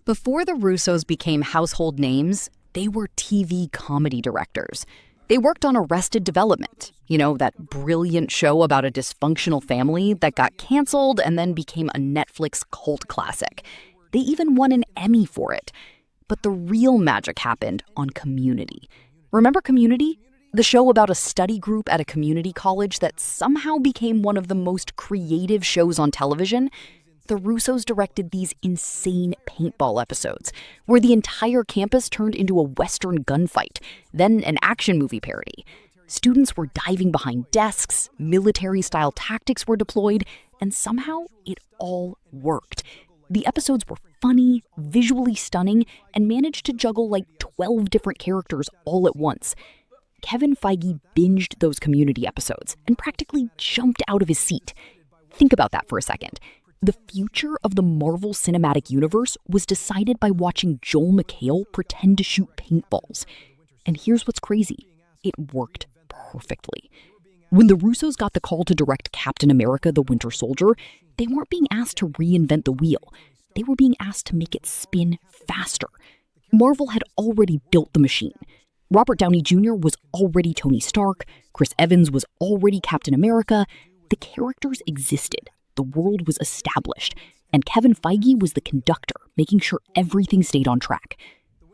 Before the Russos became household names, they were TV comedy directors. They worked on Arrested Development, that brilliant show about a dysfunctional family that got canceled and then became a Netflix cult classic. They even won an Emmy for it. But the real magic happened on Community. Remember Community? The show about a study group at a community college that somehow became one of the most creative shows on television? The Russos directed these insane paintball episodes, where the entire campus turned into a Western gunfight, then an action movie parody. Students were diving behind desks, military-style tactics were deployed, and somehow it all worked. The episodes were funny, visually stunning, and managed to juggle like 12 different characters all at once. Kevin Feige binged those Community episodes and practically jumped out of his seat. Think about that for a second. The future of the Marvel Cinematic Universe was decided by watching Joel McHale pretend to shoot paintballs. And here's what's crazy. It worked perfectly. When the Russos got the call to direct Captain America: The Winter Soldier, they weren't being asked to reinvent the wheel. They were being asked to make it spin faster. Marvel had already built the machine. Robert Downey Jr. was already Tony Stark. Chris Evans was already Captain America. The characters existed. The world was established, and Kevin Feige was the conductor, making sure everything stayed on track.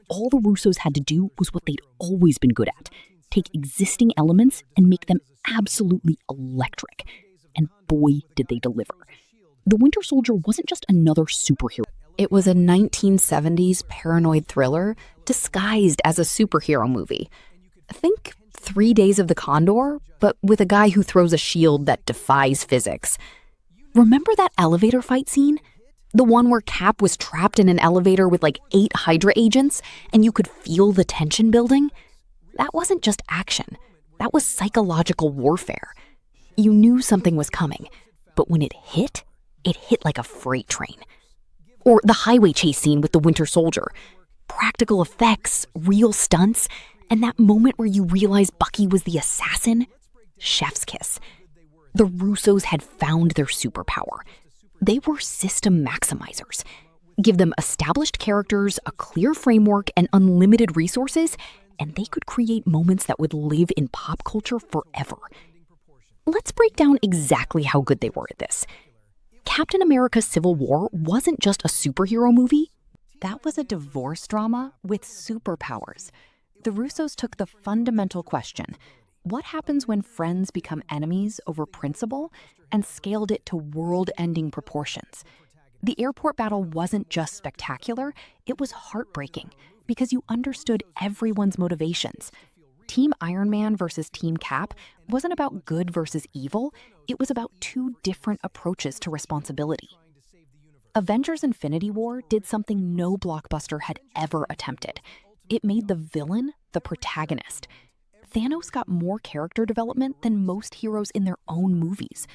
All the Russos had to do was what they'd always been good at: take existing elements and make them absolutely electric. And boy, did they deliver. The Winter Soldier wasn't just another superhero. It was a 1970s paranoid thriller disguised as a superhero movie. Think 3 Days of the Condor, but with a guy who throws a shield that defies physics. Remember that elevator fight scene? The one where Cap was trapped in an elevator with like 8 Hydra agents and you could feel the tension building? That wasn't just action. That was psychological warfare. You knew something was coming, but when it hit like a freight train. Or the highway chase scene with the Winter Soldier. Practical effects, real stunts, and that moment where you realize Bucky was the assassin? Chef's kiss. The Russos had found their superpower. They were system maximizers. Give them established characters, a clear framework, and unlimited resources, and they could create moments that would live in pop culture forever. Let's break down exactly how good they were at this. Captain America: Civil War wasn't just a superhero movie. That was a divorce drama with superpowers. The Russos took the fundamental question, what happens when friends become enemies over principle, and scaled it to world-ending proportions. The airport battle wasn't just spectacular, it was heartbreaking because you understood everyone's motivations. Team Iron Man versus Team Cap wasn't about good versus evil, it was about two different approaches to responsibility. Avengers: Infinity War did something no blockbuster had ever attempted. It made the villain the protagonist. Thanos got more character development than most heroes in their own movies.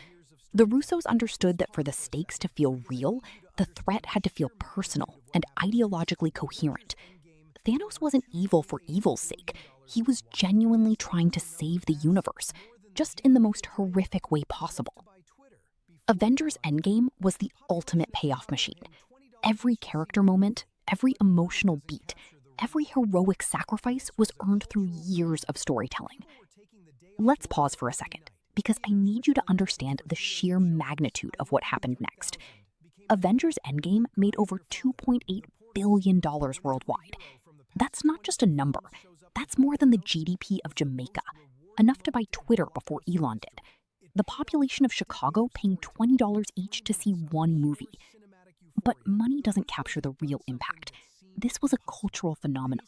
The Russos understood that for the stakes to feel real, the threat had to feel personal and ideologically coherent. Thanos wasn't evil for evil's sake. He was genuinely trying to save the universe, just in the most horrific way possible. Avengers: Endgame was the ultimate payoff machine. Every character moment, every emotional beat, every heroic sacrifice was earned through years of storytelling. Let's pause for a second, because I need you to understand the sheer magnitude of what happened next. Avengers: Endgame made over $2.8 billion worldwide. That's not just a number. That's more than the GDP of Jamaica, enough to buy Twitter before Elon did. The population of Chicago paying $20 each to see one movie. But money doesn't capture the real impact. This was a cultural phenomenon.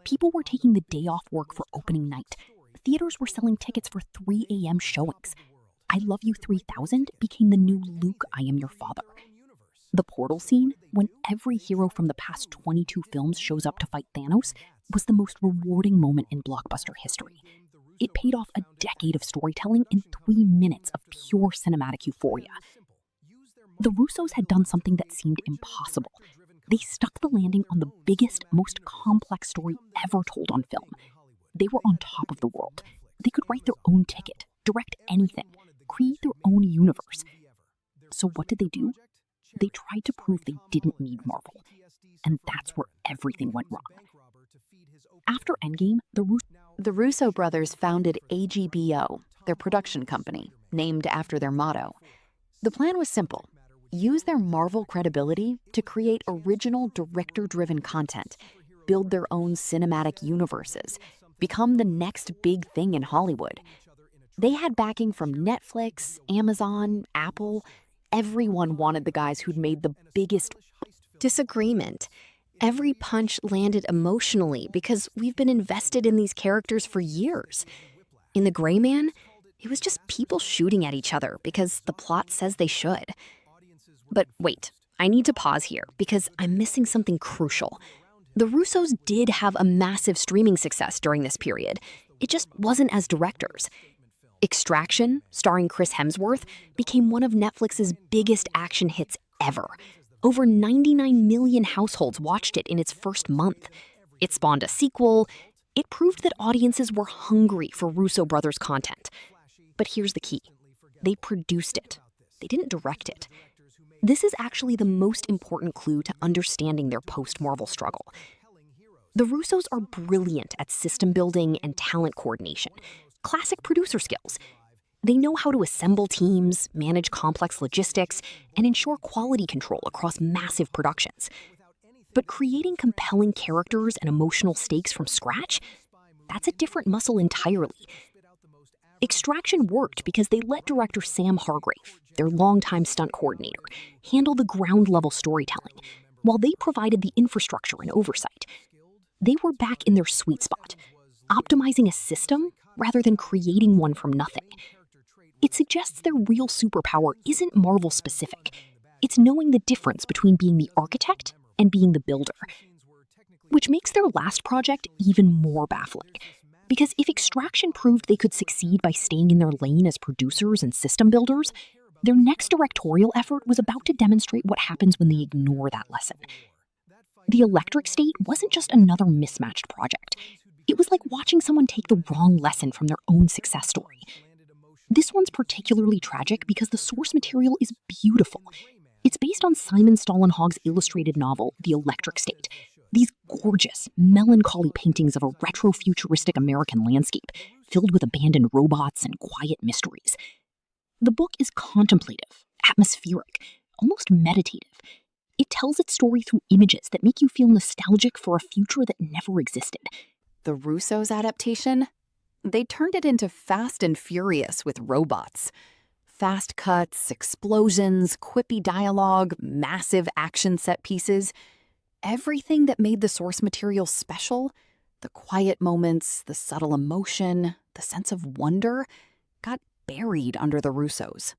People were taking the day off work for opening night. Theaters were selling tickets for 3 a.m. showings. I Love You 3000 became the new Luke, I Am Your Father. The portal scene, when every hero from the past 22 films shows up to fight Thanos, was the most rewarding moment in blockbuster history. It paid off a decade of storytelling in 3 minutes of pure cinematic euphoria. The Russos had done something that seemed impossible. They stuck the landing on the biggest, most complex story ever told on film. They were on top of the world. They could write their own ticket, direct anything, create their own universe. So what did they do? They tried to prove they didn't need Marvel. and that's where everything went wrong. After Endgame, The Russo brothers founded AGBO, their production company, named after their motto. The plan was simple: use their Marvel credibility to create original director-driven content, build their own cinematic universes, become the next big thing in Hollywood. They had backing from Netflix, Amazon, Apple. Everyone wanted the guys who'd made the biggest. Disagreement. Every punch landed emotionally because we've been invested in these characters for years. In The Gray Man, it was just people shooting at each other because the plot says they should. But wait, I need to pause here because I'm missing something crucial. The Russos did have a massive streaming success during this period. It just wasn't as directors. Extraction, starring Chris Hemsworth, became one of Netflix's biggest action hits ever. Over 99 million households watched it in its first month. It spawned a sequel. It proved that audiences were hungry for Russo Brothers content. But here's the key: they produced it. They didn't direct it. This is actually the most important clue to understanding their post-Marvel struggle. The Russos are brilliant at system building and talent coordination, classic producer skills. They know how to assemble teams, manage complex logistics, and ensure quality control across massive productions. But creating compelling characters and emotional stakes from scratch, that's a different muscle entirely. Extraction worked because they let director Sam Hargrave, their longtime stunt coordinator, handle the ground-level storytelling, while they provided the infrastructure and oversight. They were back in their sweet spot, optimizing a system rather than creating one from nothing. It suggests their real superpower isn't Marvel-specific. It's knowing the difference between being the architect and being the builder. Which makes their last project even more baffling. Because if Extraction proved they could succeed by staying in their lane as producers and system builders, their next directorial effort was about to demonstrate what happens when they ignore that lesson. The Electric State wasn't just another mismatched project. It was like watching someone take the wrong lesson from their own success story. This one's particularly tragic because the source material is beautiful. It's based on Simon Stollenhag's illustrated novel, The Electric State. These gorgeous, melancholy paintings of a retro-futuristic American landscape, filled with abandoned robots and quiet mysteries. The book is contemplative, atmospheric, almost meditative. It tells its story through images that make you feel nostalgic for a future that never existed. The Russos' adaptation? They turned it into Fast and Furious with robots. Fast cuts, explosions, quippy dialogue, massive action set pieces. Everything that made the source material special, the quiet moments, the subtle emotion, the sense of wonder, got buried under the Russos.